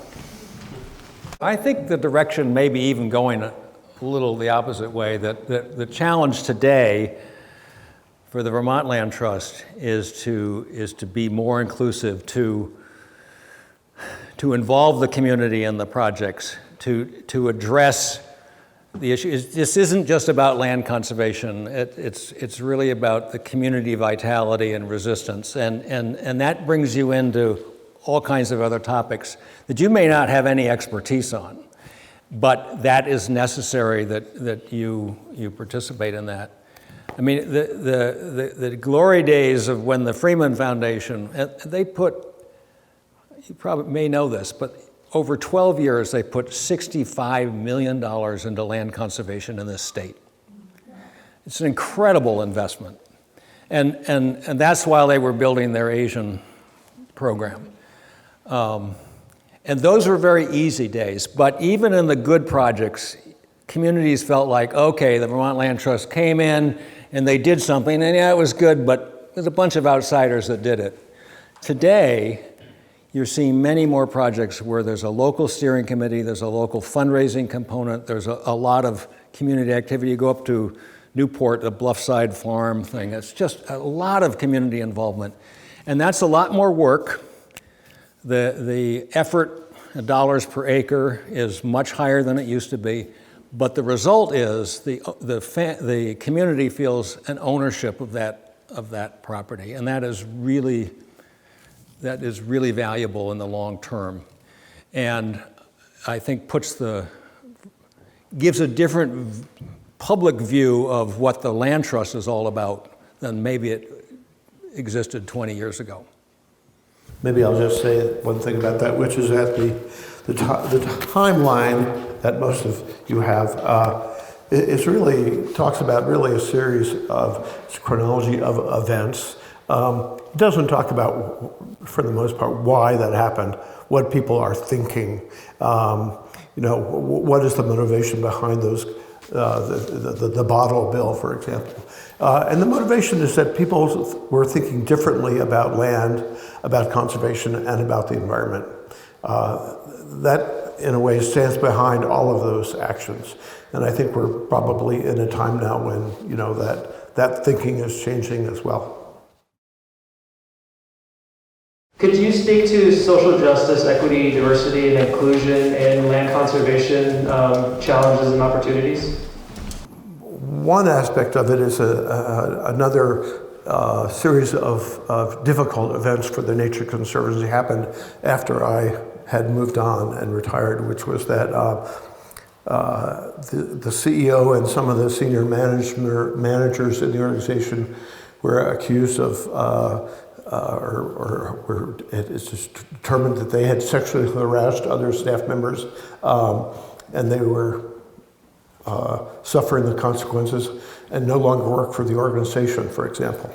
I think the direction may be even going a little the opposite way, that the challenge today for the Vermont Land Trust is to be more inclusive, to involve the community in the projects, to address the issue. This isn't just about land conservation. It's really about the community vitality and resistance, and that brings you into all kinds of other topics that you may not have any expertise on, but that is necessary that you participate in that. I mean, the glory days of when the Freeman Foundation, they put, you probably may know this, but over 12 years, they put $65 million into land conservation in this state. It's an incredible investment. And that's while they were building their Asian program. And those were very easy days. But even in the good projects, communities felt like, okay, the Vermont Land Trust came in and they did something, and yeah, it was good, but there's a bunch of outsiders that did it. Today, you're seeing many more projects where there's a local steering committee, there's a local fundraising component, there's a lot of community activity. You go up to Newport, the Bluffside Farm thing, it's just a lot of community involvement. And that's a lot more work. The effort, dollars per acre, is much higher than it used to be, but the result is the community feels an ownership of that property, and that is really valuable in the long term, and I think gives a different public view of what the land trust is all about than maybe it existed 20 years ago.
Maybe I'll just say one thing about that, which is that the timeline that most of you have is really talks about really a series of chronology of events. It doesn't talk about, for the most part, why that happened, what people are thinking, what is the motivation behind those, the bottle bill, for example. And the motivation is that people were thinking differently about land, about conservation, and about the environment. That, in a way, stands behind all of those actions. And I think we're probably in a time now when, that thinking is changing as well.
Could you speak to social justice, equity, diversity, and inclusion in land conservation challenges and opportunities?
One aspect of it is another series of difficult events for the Nature Conservancy happened after I had moved on and retired, which was that the CEO and some of the senior managers in the organization were accused of it's just determined that they had sexually harassed other staff members, and they were suffering the consequences and no longer work for the organization, for example.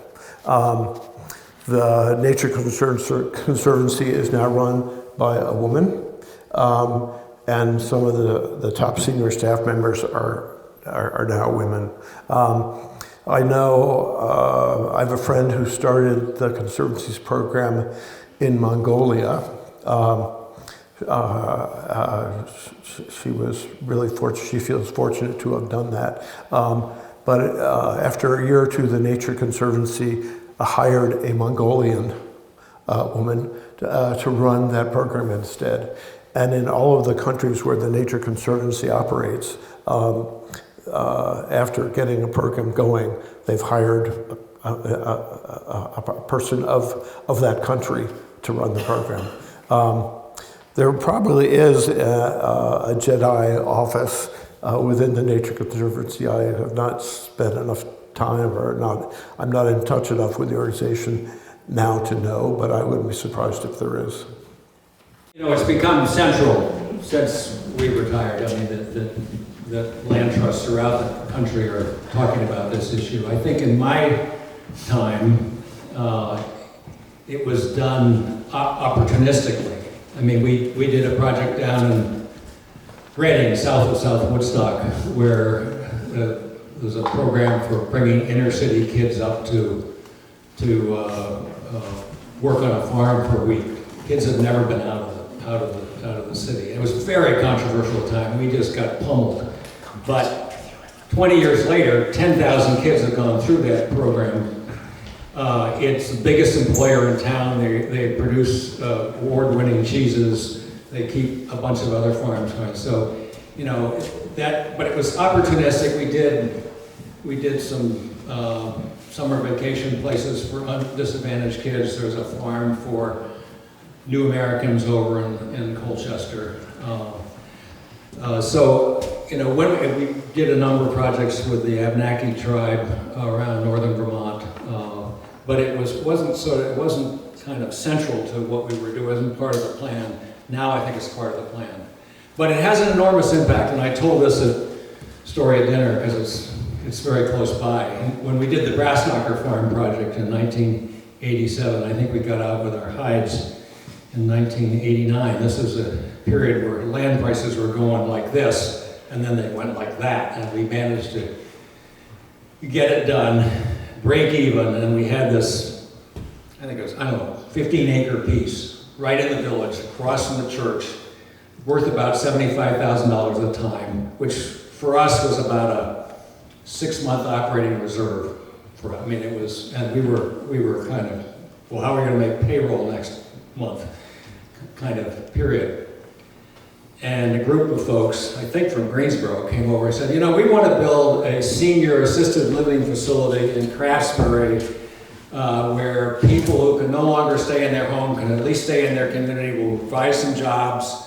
The Nature Conservancy is now run by a woman, and some of the top senior staff members are now women. I know I have a friend who started the Conservancy's program in Mongolia. She was really fortunate. She feels fortunate to have done that. But after a year or two, the Nature Conservancy hired a Mongolian woman to run that program instead. And in all of the countries where the Nature Conservancy operates, after getting a program going, they've hired a person of that country to run the program. There probably is a JEDI office within the Nature Conservancy. I have not spent enough time, I'm not in touch enough with the organization now to know, but I wouldn't be surprised if there is.
You know, it's become central since we retired. I mean, the land trusts throughout the country are talking about this issue. I think in my time, it was done opportunistically. I mean, we did a project down in Reading, south of South Woodstock, where there's a program for bringing inner city kids up to work on a farm for a week. Kids had never been out of the city. It was a very controversial time. We just got pummeled. But 20 years later, 10,000 kids have gone through that program. It's the biggest employer in town. They produce award-winning cheeses. They keep a bunch of other farms going. So, you know, but it was opportunistic. We did some summer vacation places for disadvantaged kids. There's a farm for New Americans over in Colchester. So, you know, when we did a number of projects with the Abnaki tribe around northern Vermont, but it wasn't kind of central to what we were doing. It wasn't part of the plan. Now I think it's part of the plan. But it has an enormous impact, and I told this story at dinner because it's very close by. When we did the Brassknocker Farm project in 1987, I think we got out with our hides in 1989. This is a period where land prices were going like this, and then they went like that, and we managed to get it done, break even, and we had this, I think it was, 15-acre piece right in the village, across from the church, worth about $75,000 at the time, which for us was about a 6-month operating reserve. I mean, it was, and we were kind of, well, how are we going to make payroll next month, kind of period. And a group of folks, I think from Greensboro, came over and said, you know, we want to build a senior assisted living facility in Craftsbury where people who can no longer stay in their home can at least stay in their community. We'll provide some jobs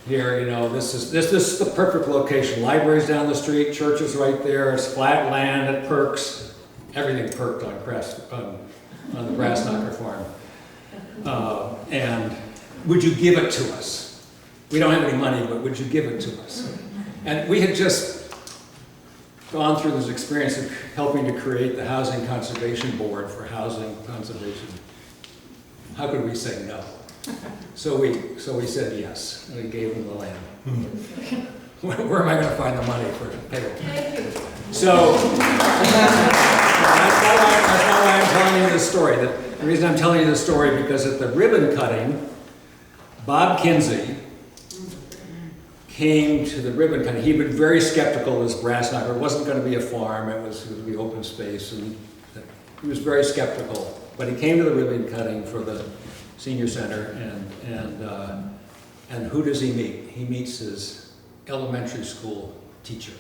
here. You know, this is the perfect location. Libraries down the street, churches right there. It's flat land. It perks. Everything perked on the Brassknocker farm. And would you give it to us? We don't have any money, but would you give it to us? And we had just gone through this experience of helping to create the Housing Conservation Board for housing conservation. How could we say no? So we said yes, and we gave them the land. Where am I going to find the money for payroll?
Thank you.
So that's not why I'm telling you this story. The reason I'm telling you this story because at the ribbon cutting, Bob Kinsey came to the ribbon cutting. He'd been very skeptical of this Brassknocker. It wasn't going to be a farm. It was going to be open space, and he was very skeptical. But he came to the ribbon cutting for the senior center, and who does he meet? He meets his elementary school teacher.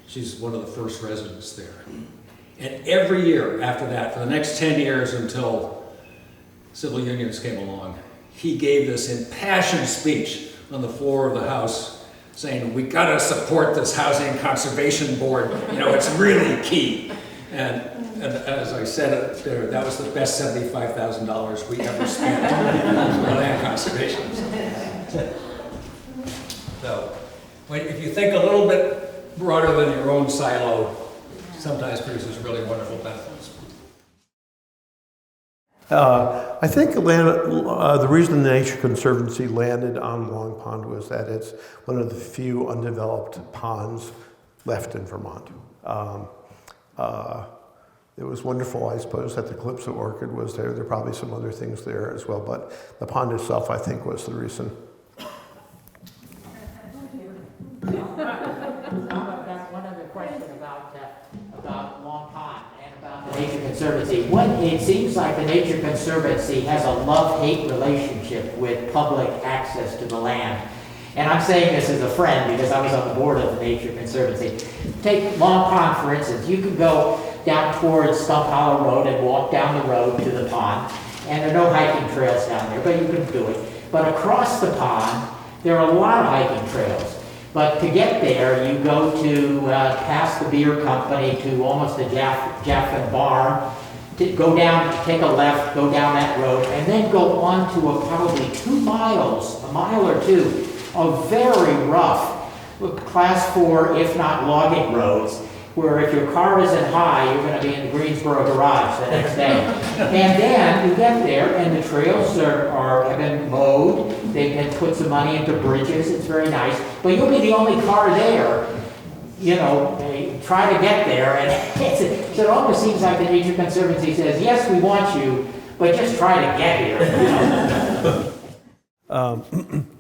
She's one of the first residents there. And every year after that, for the next 10 years until civil unions came along, he gave this impassioned speech on the floor of the House saying, we gotta support this Housing Conservation Board, you know, it's really key. And as I said there, that was the best $75,000 we ever spent on land conservation. So, if you think a little bit broader than your own silo, sometimes produces really wonderful benefits.
I think the reason the Nature Conservancy landed on Long Pond was that it's one of the few undeveloped ponds left in Vermont. It was wonderful, I suppose, that the Calypso orchid was there. There are probably some other things there as well, but the pond itself, I think, was the reason.
That's one other question about Long Pond and about the Nature Conservancy. It seems like the Nature Conservancy has a love-hate relationship with public access to the land. And I'm saying this as a friend because I was on the board of the Nature Conservancy. Take Long Pond, for instance. You can go down towards Stump Hollow Road and walk down the road to the pond. And there are no hiking trails down there, but you can do it. But across the pond, there are a lot of hiking trails. But to get there, you go to past the beer company to almost the Jaffin Barn, to go down, take a left, go down that road, and then go on to probably 2 miles, a mile or two, of very rough, class 4, if not logging roads, where if your car isn't high, you're going to be in the Greensboro garage the next day. And then you get there, and the trails have been mowed. They can put some money into bridges. It's very nice. But you'll be the only car there. You know, try to get there. And so it almost seems like the Nature Conservancy says, yes, we want you, but just try to get here. You know?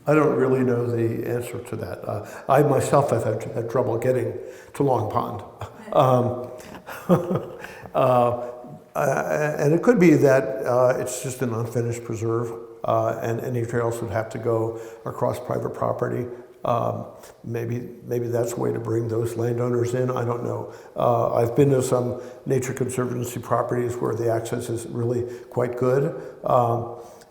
I don't really know the answer to that. I myself have had trouble getting to Long Pond. And it could be that it's just an unfinished preserve, and any trails would have to go across private property. Maybe that's a way to bring those landowners in. I don't know. I've been to some Nature Conservancy properties where the access is really quite good.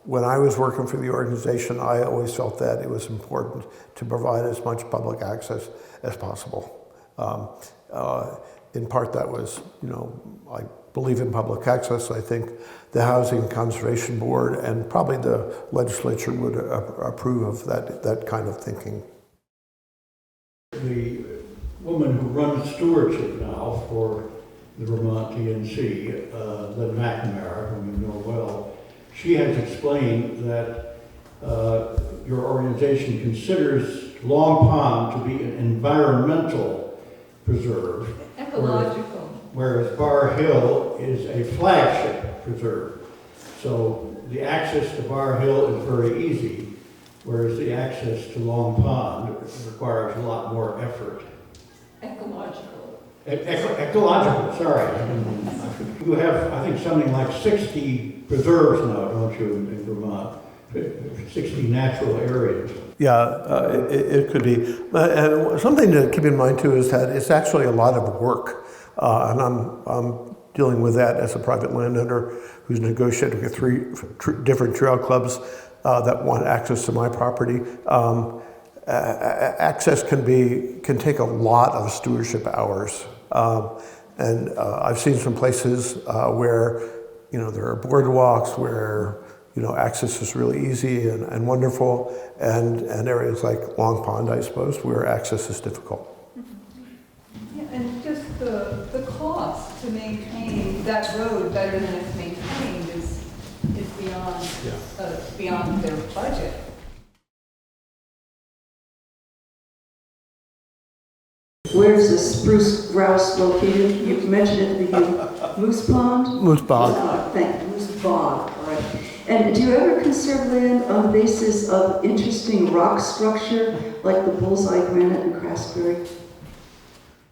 When I was working for the organization, I always felt that it was important to provide as much public access as possible. In part, that was, I believe in public access. I think the Housing Conservation Board and probably the legislature would approve of that kind of thinking.
The woman who runs stewardship now for the Vermont TNC, Lynn McNamara, whom you know well, she has explained that your organization considers Long Pond to be an environmental preserve.
Ecological.
Whereas Bar Hill is a flagship preserve. So the access to Bar Hill is very easy, whereas the access to Long Pond requires a lot more effort.
Ecological.
Ecological, sorry. You have, I think, something like 60 preserves now, don't you, in Vermont? 60 natural areas.
Yeah, it could be. And something to keep in mind too is that it's actually a lot of work. And I'm dealing with that as a private landowner who's negotiating with 3 different trail clubs that want access to my property. Access can take a lot of stewardship hours. And I've seen some places where, there are boardwalks where, access is really easy and wonderful, and areas like Long Pond, I suppose, where access is difficult.
Yeah, and just the cost to maintain that road better than it's maintained is beyond their budget.
Where's the spruce grouse located? You mentioned it at the beginning. Moose Pond?
Moose Bog.
Thank you, Moose Bog, all right. And do you ever conserve land on the basis of interesting rock structure, like the bullseye granite and craftsberry?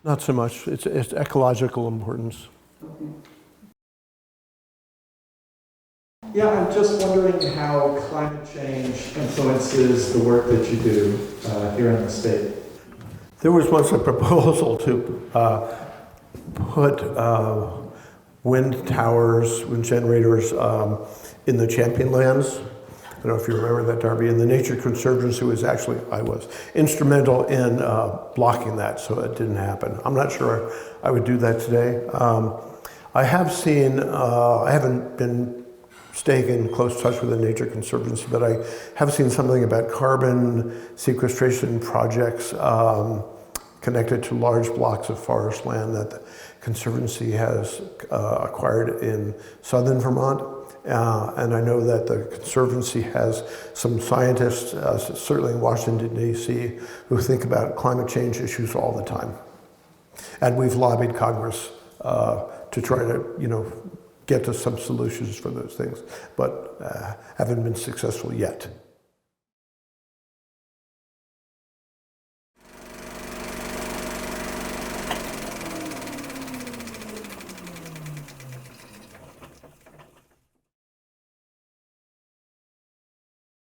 Not so much. It's ecological importance.
Okay.
Yeah, I'm just wondering how climate change influences the work that you do here in the state.
There was once a proposal to put wind towers, wind generators in the champion lands. I don't know if you remember that, Darby. And the Nature Conservancy I was instrumental in blocking that, so it didn't happen. I'm not sure I would do that today. I have seen, I haven't been staying in close touch with the Nature Conservancy, but I have seen something about carbon sequestration projects connected to large blocks of forest land that the Conservancy has acquired in southern Vermont. And I know that the Conservancy has some scientists, certainly in Washington, D.C., who think about climate change issues all the time. And we've lobbied Congress to try to, get to some solutions for those things, but haven't been successful yet.